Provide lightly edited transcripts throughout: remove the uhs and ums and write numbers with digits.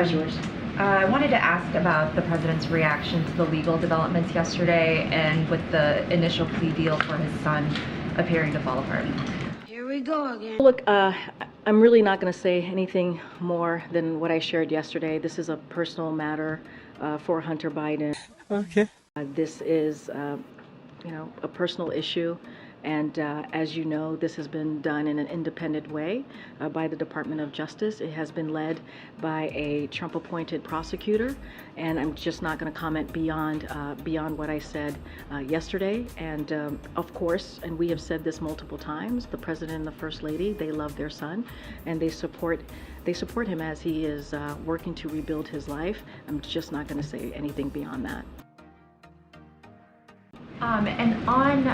is yours. I wanted to ask about the president's reaction to the legal developments yesterday and with the initial plea deal for his son appearing to fall apart. Here we go again. Look, I'm really not going to say anything more than what I shared yesterday. This is a personal matter for Hunter Biden. Okay. This is, a personal issue. And as you know, this has been done in an independent way by the Department of Justice. It has been led by a Trump-appointed prosecutor, and I'm just not going to comment beyond what I said yesterday. And of course, and we have said this multiple times, the President and the First Lady, they love their son, and they support him as he is working to rebuild his life. I'm just not going to say anything beyond that. And on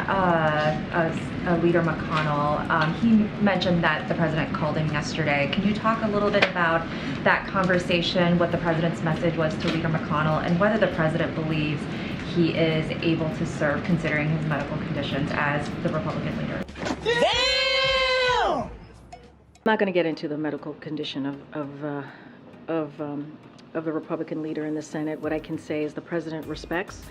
Leader McConnell, he mentioned that the president called him yesterday. Can you talk a little bit about that conversation, what the president's message was to Leader McConnell, and whether the president believes he is able to serve considering his medical conditions as the Republican leader? I'm not going to get into the medical condition of the Republican leader in the Senate. What I can say is the president respects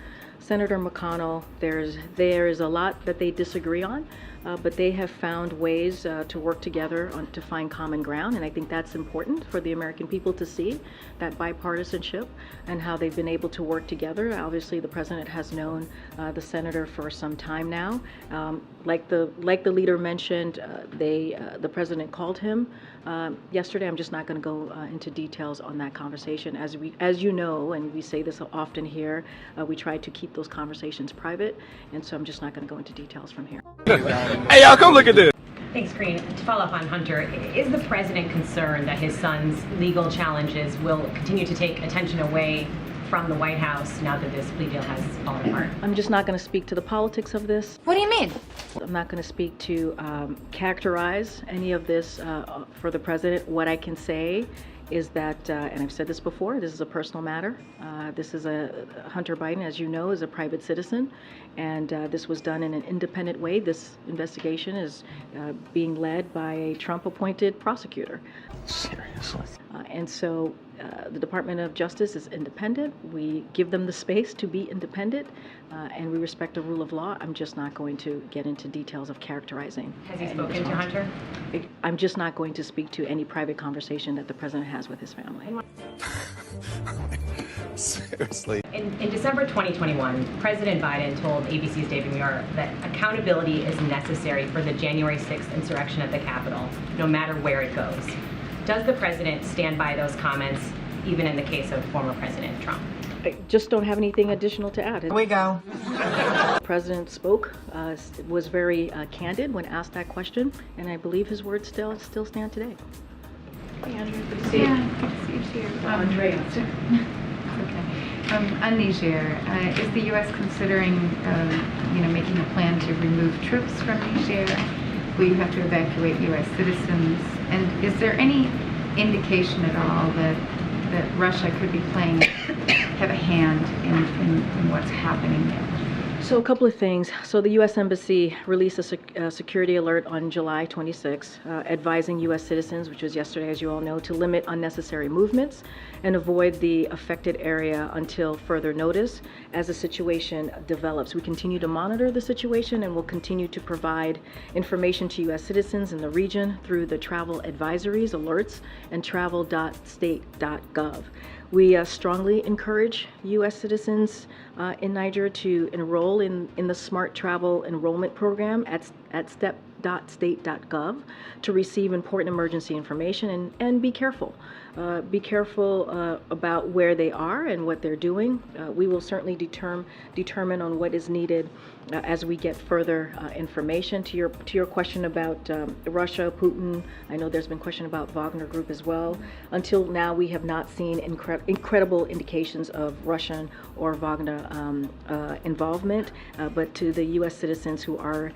Senator McConnell. There is a lot that they disagree on, but they have found ways to work together to find common ground, and I think that's important for the American people to see, that bipartisanship and how they've been able to work together. Obviously, the president has known the senator for some time now. Like the leader mentioned, the president called him yesterday. I'm just not going to go into details on that conversation. As you know, and we say this often here, we try to keep those conversations private, and so I'm just not going to go into details from here. Hey, y'all, come look at this. Thanks, Karine. To follow up on Hunter, is the president concerned that his son's legal challenges will continue to take attention away from the White House now that this plea deal has fallen apart? I'm just not going to speak to the politics of this. What do you mean? I'm not going to speak to characterize any of this for the president. What I can say is that, and I've said this before, this is a personal matter. This is Hunter Biden, as you know, is a private citizen, and this was done in an independent way. This investigation is being led by a Trump-appointed prosecutor. Seriously? And so the Department of Justice is independent. We give them the space to be independent, and we respect the rule of law. I'm just not going to get into details of characterizing. Has he spoken to Hunter? I'm just not going to speak to any private conversation that the president has with his family. Seriously? In December 2021, President Biden told ABC's David Muir that accountability is necessary for the January 6th insurrection at the Capitol, no matter where it goes. Does the president stand by those comments, even in the case of former President Trump? I just don't have anything additional to add. Here we go. The president spoke, was very candid when asked that question, and I believe his words still stand today. Hey, Andrew, good to see you. Yeah, good to see you too. Andrea. Okay. On Niger, is the U.S. considering, making a plan to remove troops from Niger? Will you have to evacuate U.S. citizens? And is there any indication at all that Russia could be have a hand in what's happening there? So a couple of things. So the U.S. Embassy released a security alert on July 26, advising U.S. citizens, which was yesterday, as you all know, to limit unnecessary movements and avoid the affected area until further notice as the situation develops. We continue to monitor the situation and will continue to provide information to U.S. citizens in the region through the travel advisories, alerts, and travel.state.gov. We strongly encourage U.S. citizens in Niger to enroll in the Smart Travel Enrollment Program at step.state.gov to receive important emergency information and be careful. Be careful about where they are and what they're doing. We will certainly determine on what is needed as we get further information. To your question about Russia, Putin, I know there's been question about Wagner Group as well. Until now, we have not seen incredible indications of Russian or Wagner involvement, but to the U.S. citizens who are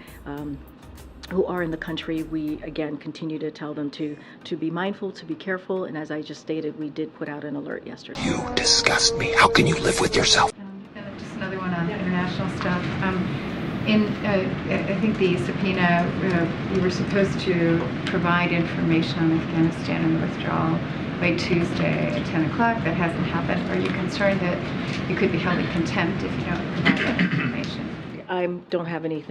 in the country, we again continue to tell them to be mindful, to be careful, and as I just stated, we did put out an alert yesterday. You disgust me. How can you live with yourself? And just another one on international stuff. I think the subpoena, we were supposed to provide information on Afghanistan and the withdrawal by Tuesday at 10 o'clock. That hasn't happened. Are you concerned that you could be held in contempt if you don't provide that information? I don't have any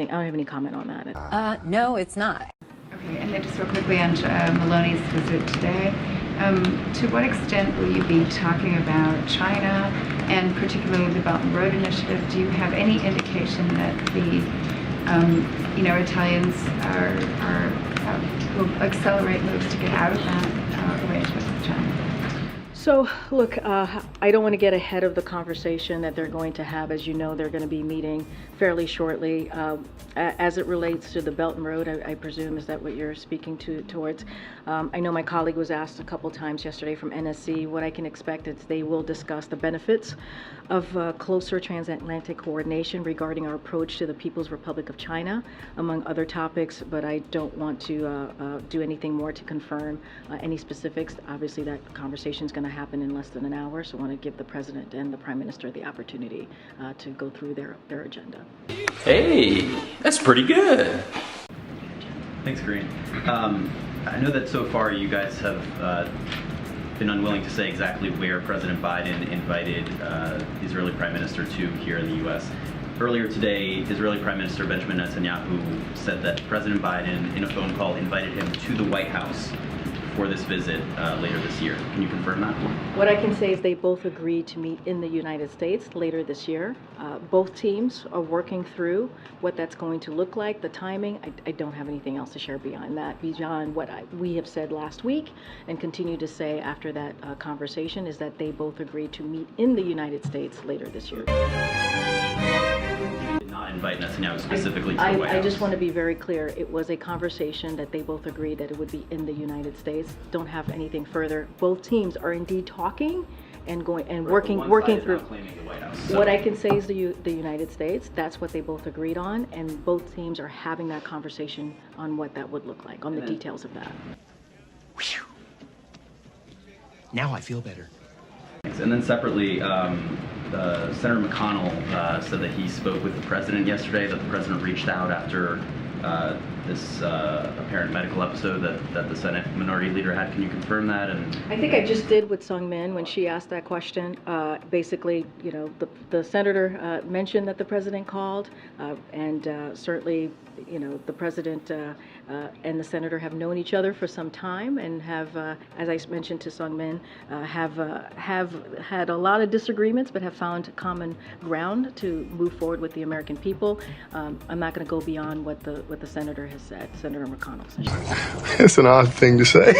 comment on that. No, it's not. Okay, and then just real quickly on Maloney's visit today, to what extent will you be talking about China and particularly the Belt and Road Initiative? Do you have any indication that the Italians will accelerate moves to get out of that arrangement with China? So, look, I don't want to get ahead of the conversation that they're going to have. As you know, they're going to be meeting fairly shortly. As it relates to the Belt and Road, I presume, is that what you're speaking towards? I know my colleague was asked a couple times yesterday from NSC. What I can expect is they will discuss the benefits of closer transatlantic coordination regarding our approach to the People's Republic of China, among other topics, but I don't want to do anything more to confirm any specifics. Obviously, that conversation is going to happen in less than an hour, so I want to give the President and the Prime Minister the opportunity to go through their agenda. Hey, that's pretty good. Thanks, Karine. I know that so far you guys have been unwilling to say exactly where President Biden invited the Israeli Prime Minister to here in the U.S. Earlier today, Israeli Prime Minister Benjamin Netanyahu said that President Biden, in a phone call, invited him to the White House for this visit later this year. Can you confirm that? What I can say is they both agreed to meet in the United States later this year. Both teams are working through what that's going to look like, the timing. I don't have anything else to share beyond that, beyond what we have said last week and continue to say after that conversation is that they both agreed to meet in the United States later this year. Did not invite Netanyahu specifically to the White House. I just want to be very clear. It was a conversation that they both agreed that it would be in the United States. Don't have anything further. Both teams are indeed talking and going and working through. What I can say is the United States. That's what they both agreed on, and both teams are having that conversation on what that would look like, on the details of that. Whew. Now I feel better. And then separately, Senator McConnell said that he spoke with the president yesterday, that the president reached out after this apparent medical episode that the Senate Minority Leader had. Can you confirm that? And I think I just did with Sung Min when she asked that question. Basically, the senator mentioned that the president called, and certainly, the president and the senator have known each other for some time and have, as I mentioned to Sung Min, have had a lot of disagreements, but have found common ground to move forward with the American people. I'm not going to go beyond what the senator has said, Senator McConnell said. It's an odd thing to say.